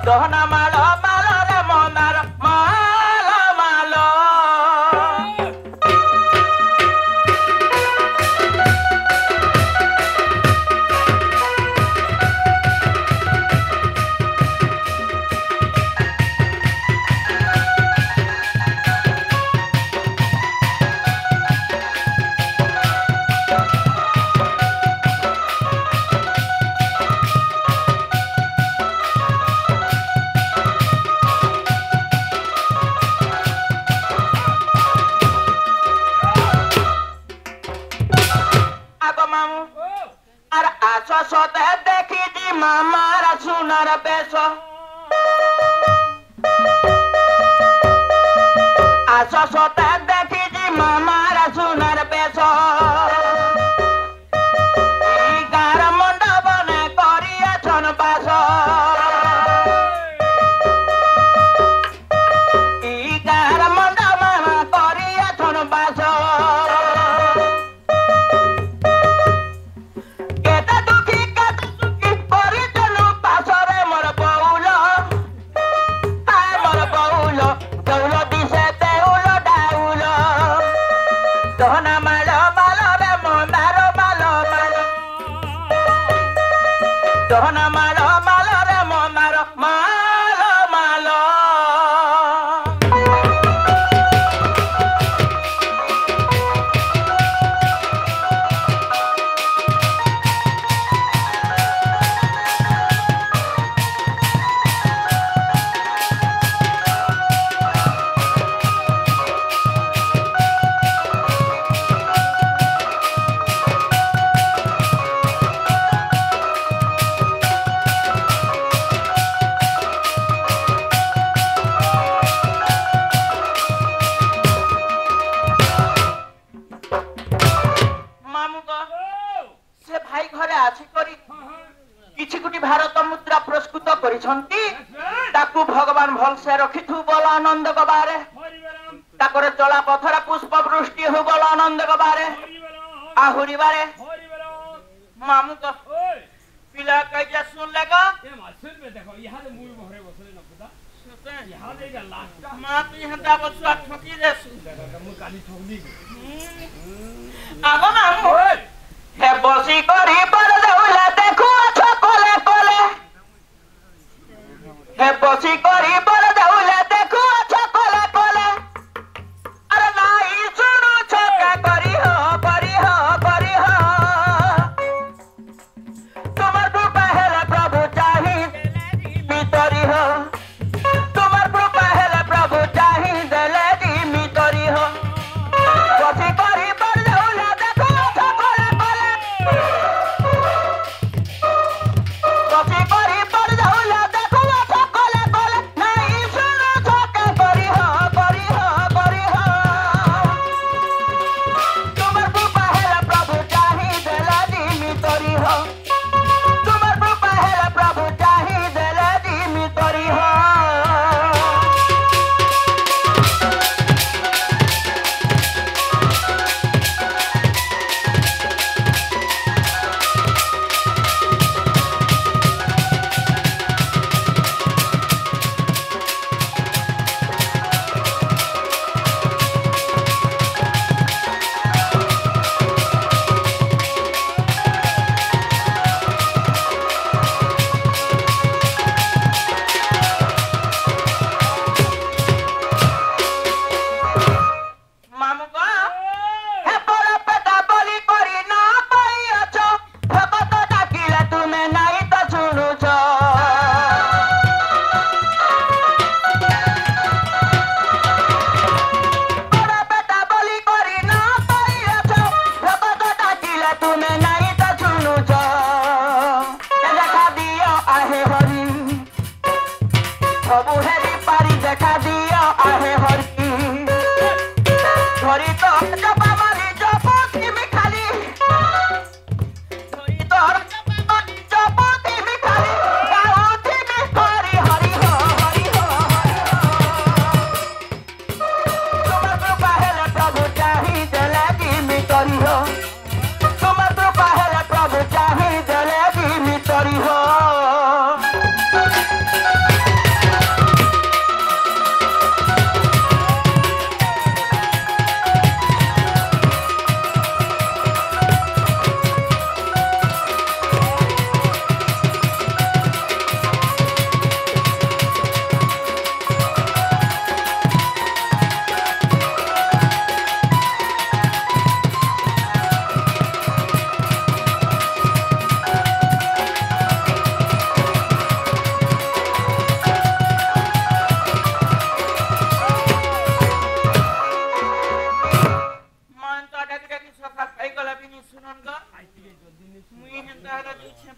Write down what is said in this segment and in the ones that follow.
ଦହନା ମାଳ ମାଳରେ ମନ୍ଦାର ମାଳ ମାଳ সতে দেখিছি মামার সোনার বেশ আস সতে দেখিছি মামার সোনার বেশ গাঁর মণ্ডপনে করিয়াছন বাস গাঁর মণ্ডপনে করিয়াছন বাস দহনা মাল মালরে মন্দার মাল মাল भारत मुद्रा प्रस्तुत करिसंती भगवान भलसे रखिथु बोल आनंद गबारे ताकर चला पथरा पुष्प वृष्टि हो बोल आनंद गबारे आहुरी बारे मामू तो पिला कइजा सुन लेगा ए मासुर पे देखो यहां से मुई भरे बसले न पता यहां देगा लास्ट मां तू यहां दा बसुआ ठकी रे सुन देखो मु काली ठगली आगो मामू हे बसी करी पर देउला देखो छ कोले कोले हे बसी करी पर देउला देखो छ कोले कोले अरे नाई सुनु छका करी हो तुम्हार कृपा हेला प्रभु चाही मितरी हो तुम्हार कृपा हेला प्रभु चाही देले दी मितरी हो बसी करी पर देउला देखो छ कोले कोले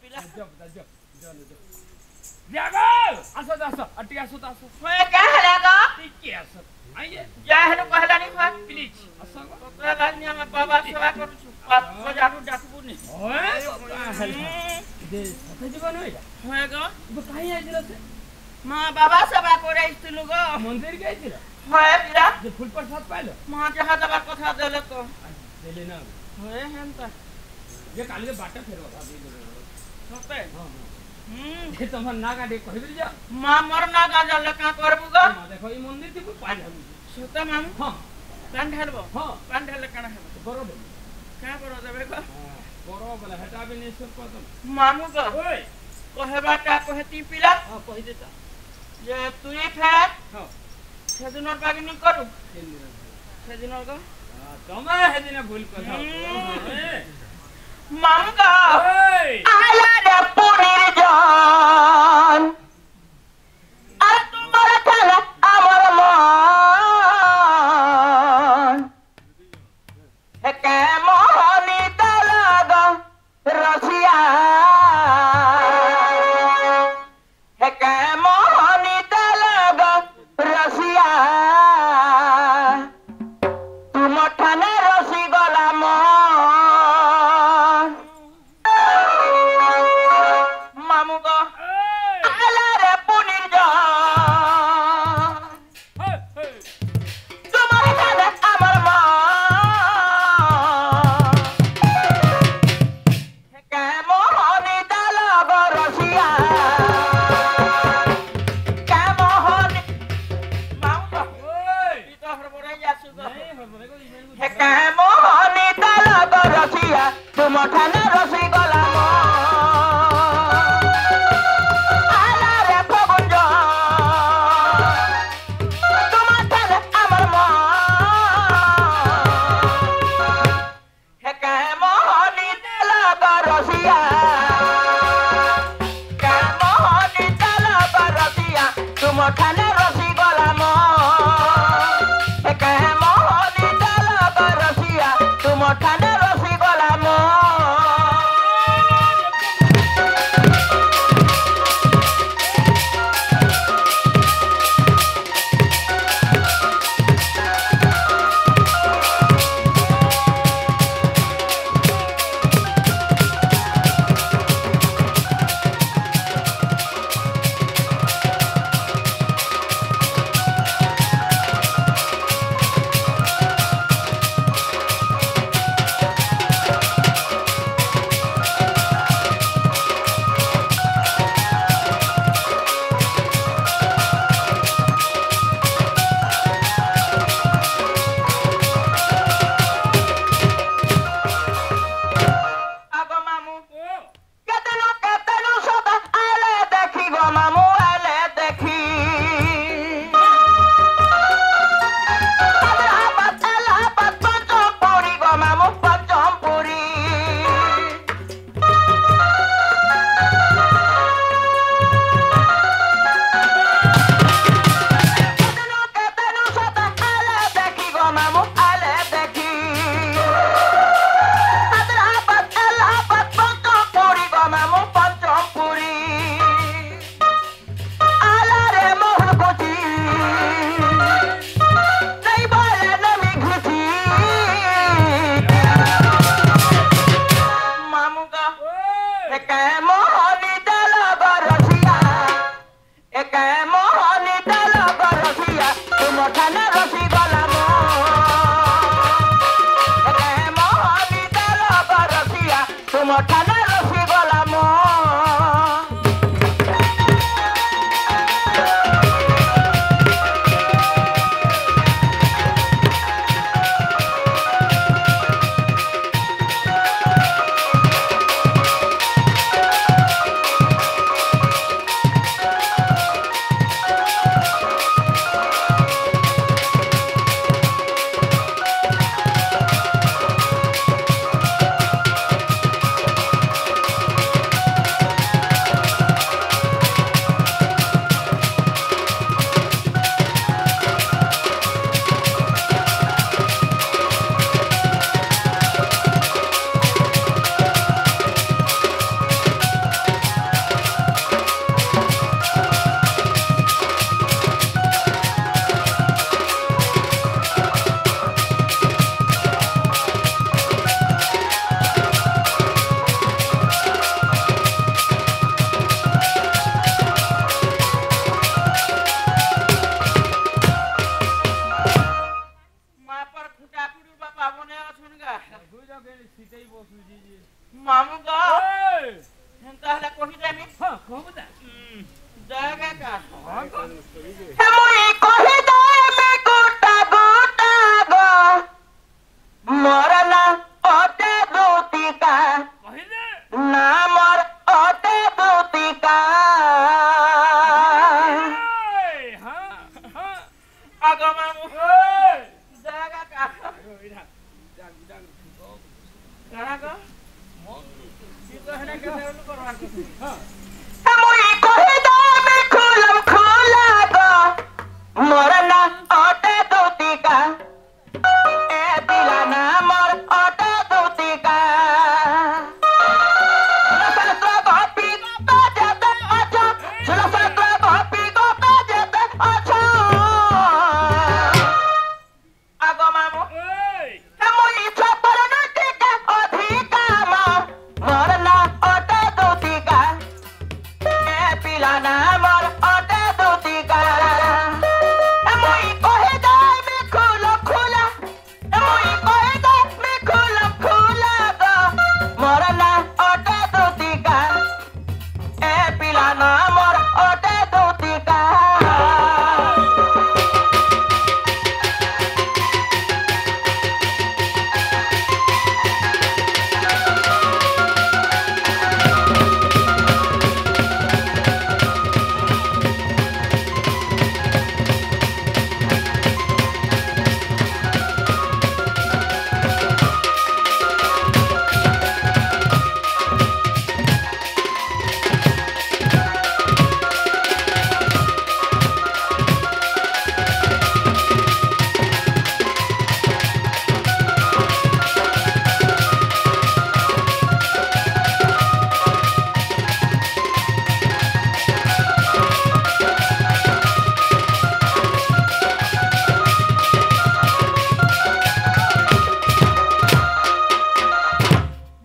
पिला जागो आसो आसो अटी आसो आसो होए क्या हलेगा ठीक है आसो आइए जा हेनु कहला नहीं होए प्लीज आसो तो लानिया में बाबा सेवा करू छु पास को जानु डाकबुनी ओए दे सते जीवन होइगा होएगा तो काई आइदिला से मां बाबा सेवा करे इस्तलु गो मंदिर गइदिला होए पिला जे फूल प्रसाद पाइलो मां जहां दबा कथा देले तो देले ना होए हेनता ये काली के बाटा फेरो सते हां ये तुम्हार ना गाडी कहबि जा मां मोर ना गाजल का करबु गो देखो ई मंदिर के पाइ हम सते मां हां पान ढालबो हां पान ढाले कणा हेबो बरो दे क्या करो देबे गो बरो बोले हटा भी नहीं सब पतम मामू गो ओए कहबा का कहती पिला हां कहि देता ये तुई फे हां सेदिनर बागिनी करू सेदिनर गो तमे हेदिने भूल কথা मामू गो ओए आला रे पुनीर जान আর তোমার খেলা আমার মন হে কেমনি তালাগ রসিয়া হে কেমনি তালাগ রসিয়া তুম ঠানে রসি গলা মন মামু গো আলা রে পুনির জান তোমার খেলা আমার মন হে কেমনি তালাগ রসিয়া কেমনি মামু গো ओए তো হরবরে যাসু গো नहीं हो बोले को হে কেমনি তালাগ রসিয়া তুম ঠানে রসি গলা মন আলা রে ফগুন তোমার ঠানে আমার মন হে কেমনি তালাগ রসিয়া কেমনি তালাগ রসিয়া তুম ঠানে রসি গলা মন হে কেমনি তালাগ রসিয়া তুম ঠানে রসি গলা মন আগো মামু কেতনো সব আলে দেখি গো মামু আলে দেখি আলাহাবাদ পঞ্চম পুরি গো মামু পঞ্চম পুরি কেতনো সব আলে দেখি গো মামু আলে দেখি আলাহাবাদ পঞ্চম পুরি গো মামু পঞ্চম পুরি আলারে মোহন কুচি নেই বলে নমি ঘুচি মামু গো ओए একে মোহনি তেল রসিয়া একে মোহনি তেল রসিয়া তুম ঠানে রসি গলা একে মোহনি তেল রসিয়া তুম ঠানে রসি গলা कहबदा जगह का हां को मुई कहि दे में गोटा गोटा गो मरना ओटे दूतिका कहि दे ना मर ओटे दूतिका हां हां आगो मामू ओए जगह का इधर जाग जाग करा गो की कहना के देवल करवार को हां मुई कहि दे में खुलम खुला गो मरना ओटे दूतिका ए दिला ना मर ओटे दूतिका सुलसत्र गोपी गोपा जते अच्छा सुलसत्र गोपी गोपा जते अच्छा आगो मामू ओए मुई छपर नटिका अधिका मरना ओटे दूतिका ए पिला ना मर ओटे दूतिका मुई कहि दे में खुला खुला मुई कहि दे में खुला खुला गो मरना ओटे दूतिका ए पिला ना मर ओटे दूतिका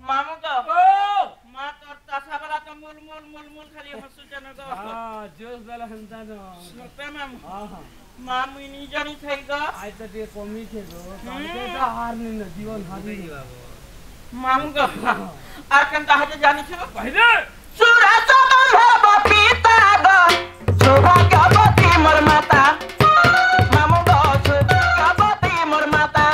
मामू को ओ मां तोर तासा वाला तो मूल मूल मूल मूल खाली हंसु जन गो हां जोश वाला हंता न सुनते मामू हां हां मामू नी जानी थई गो आज तो ते कमी थे गो हमके तो हार नहीं न जीवन हारी मामू को आर कन ताहे जानी छ कहि दे सुरा सबंध बपीता गो सौभाग्यवती मोर माता मामू गो सौभाग्यवती मोर माता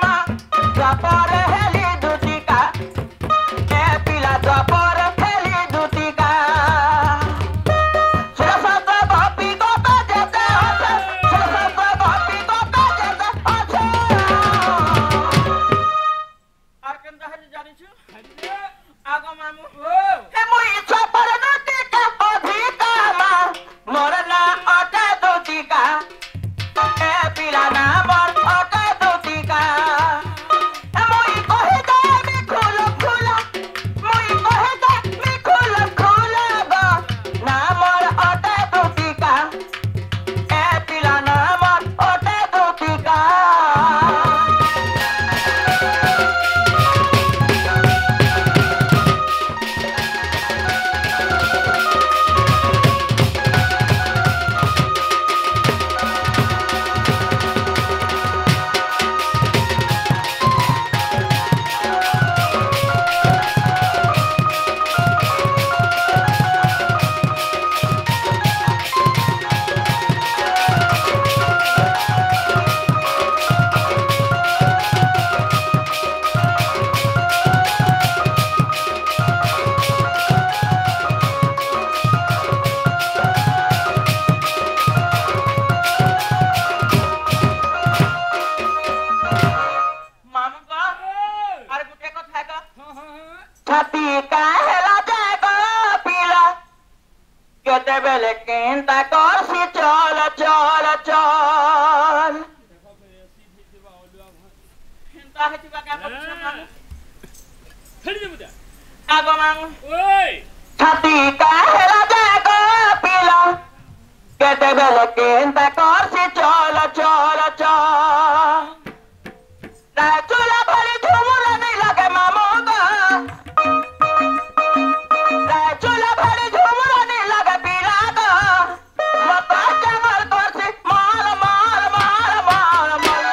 द्वापर हेली दूतिका ए पिला द्वापर हेली दूतिका सरस्वती गोपी गोपा जते अच्छा सरस्वती गोपी गोपा जते अच्छा आर कन ताहे जानी छ कहि दे आगो मामू ओ हे मुई छपर नटिका अधिका मरना ओटे दूतिका ए पिला ना मर ओटे दूतिका मुई कहि दे में खुला खुला मुई कहि दे में खुला खुला गो ना मर ओटे दूतिका ए पिला ना मर ओटे दूतिका मामू को आर गुटे को थागा हां हां छाती काहेला जागो पिला केते बेले केंता करसी चल चल चल देखो पे सीधी दिवा ओलुआ हिंता है तुका का पक्ष मामू खड़ी दे बुदा आगो मामू ओए छाती काहेला जागो पिला केते बेले केंता करसी चल चल चल चूल्हा भरी झूमर नहीं लगे मामू को चूल्हा भरी झूमर नहीं लगे पीला को मत जंगल करसी मार मार मार मार मार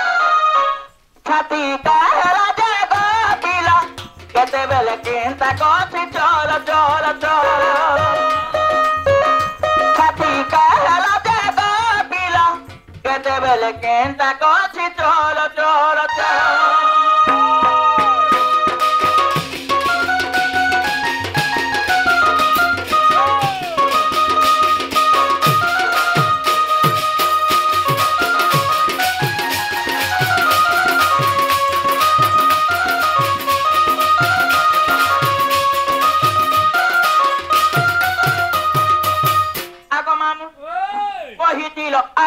छाती का हेला जाएगा पीला କେତେବେଳେ କେନ୍ତା କଛି ଚଳ ଚଳ ଚଳ ଛାତି କାହେଲା ଦେବ ପିଲା କେତେବେଳେ କେନ୍ତା କଛି ଚଳ ଚଳ ଚଳ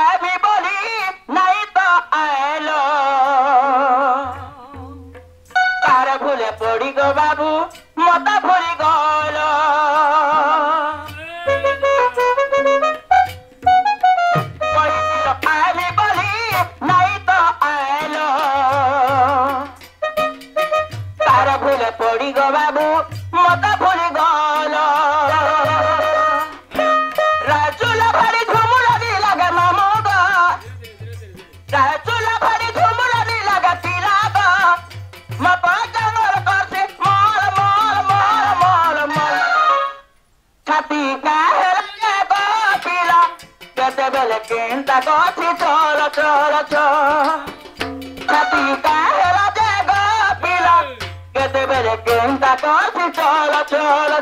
আমি বলি নাই তো আইলো তার ভুলে পড়ি গো বাবু মতা ভুলি গল আমি বলি নাই তো আইলো তার ভুলে পড়ি গো বাবু মতা ভুলি গল কেন্তা গছি চল চল ছাতি কাহেলা দেব পিলা কেতেবেলে কেন্তা গছি চল চল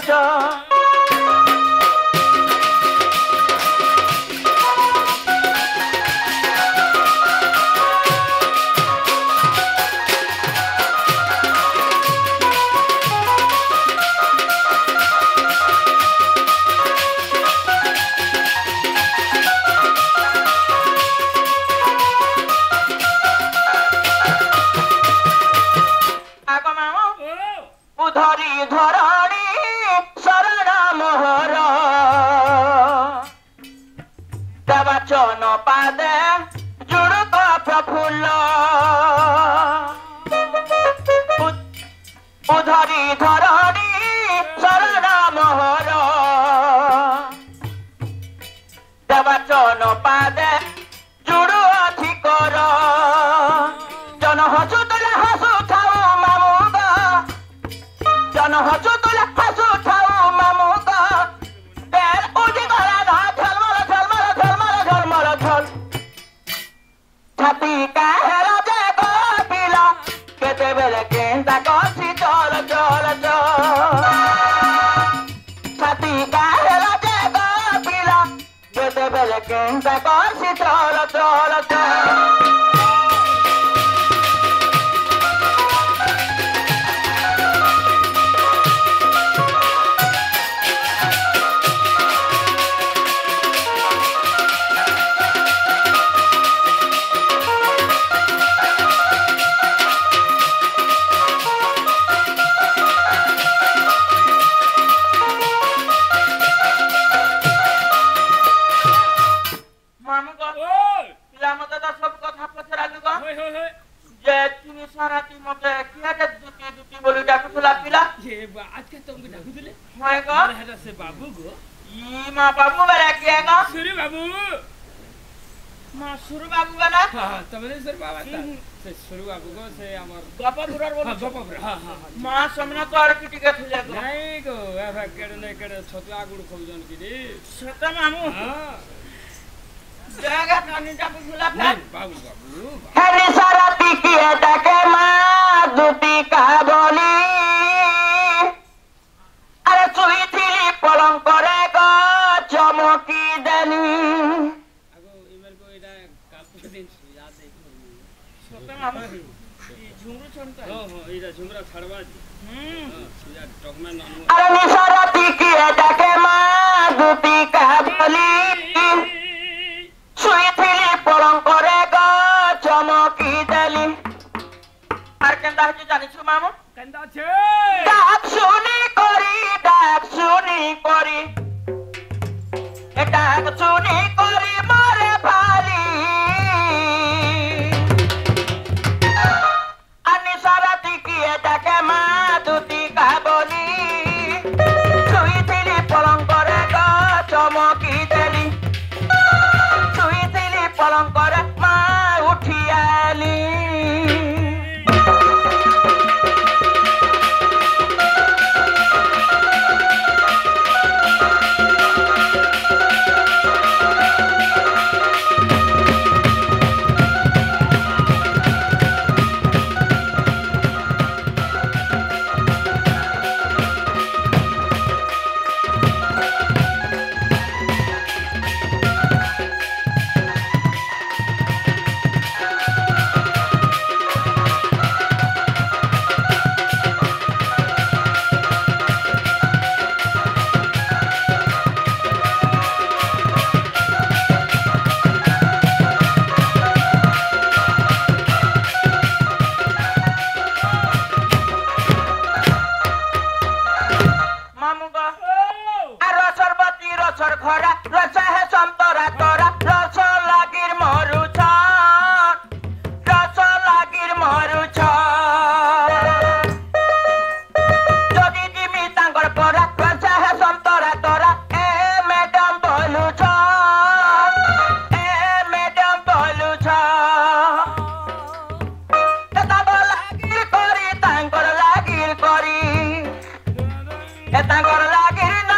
ধরি ধরণী শরণ মোহর দেবাচন পাদে জুড়ক প্রফুল্ল ধরি ধরণী শরণ মোহর দেবাচন পাদে জুড়ু অধি কর জন হসু তোলা হসু ঠাউ মামু জন হসু তোলা হসু ঠাউ মামু তেল উঠি গলা ঝলমল ঝলমল ঝলমল ঝলমল ঝল ছাতি কাহেলা দেব পিলা কেতেবেলে কেন্তা কছি চল চল ছাতি কাহেলা দেব পিলা কেতেবেলে কেন্তা কছি চল চল बाबू बड़ा क्या का सुरु बाबू मां सुरु बाबू बना हां तमने सुरु बाबू से सुरु बाबू को से हमर गपपुरर बोल गपपुर हां हां मां समना तो आर किटी के थिले को नहीं गो एफा केडे ने केडे छतुआ गुड़ खौजन की रे सत मामू हां जागा कानी टा बुला नहीं बाबू बाबू हरी सारा टिकी डाके मां दुटी का बोली अरे चुई थिली पलंग करे गो चमकी देनी आगो इमर को एटा कापु दिन याद है सत मामू झुमरू छनता हां हां एटा झुमरा छड़वा हां सुजा टकमा नाम अरे निसारा टिकी डाके मां दुटी का बोली सुई थिली पलंग करे गो चमकी देली আর কেনটা হচ্ছে জানিস মামু কেনটা আছে ডাক শুনি করি এ ডাক শুনি করি মরে ভালি আনি সারা টিকি এটাকে মা দুটি কাবলি শুই দিলি পলঙ্করে গো চমকি দেলি শুই দিলি পলঙ্করে মা উঠি ଏ ତାଙ୍କର ଲାଗିରି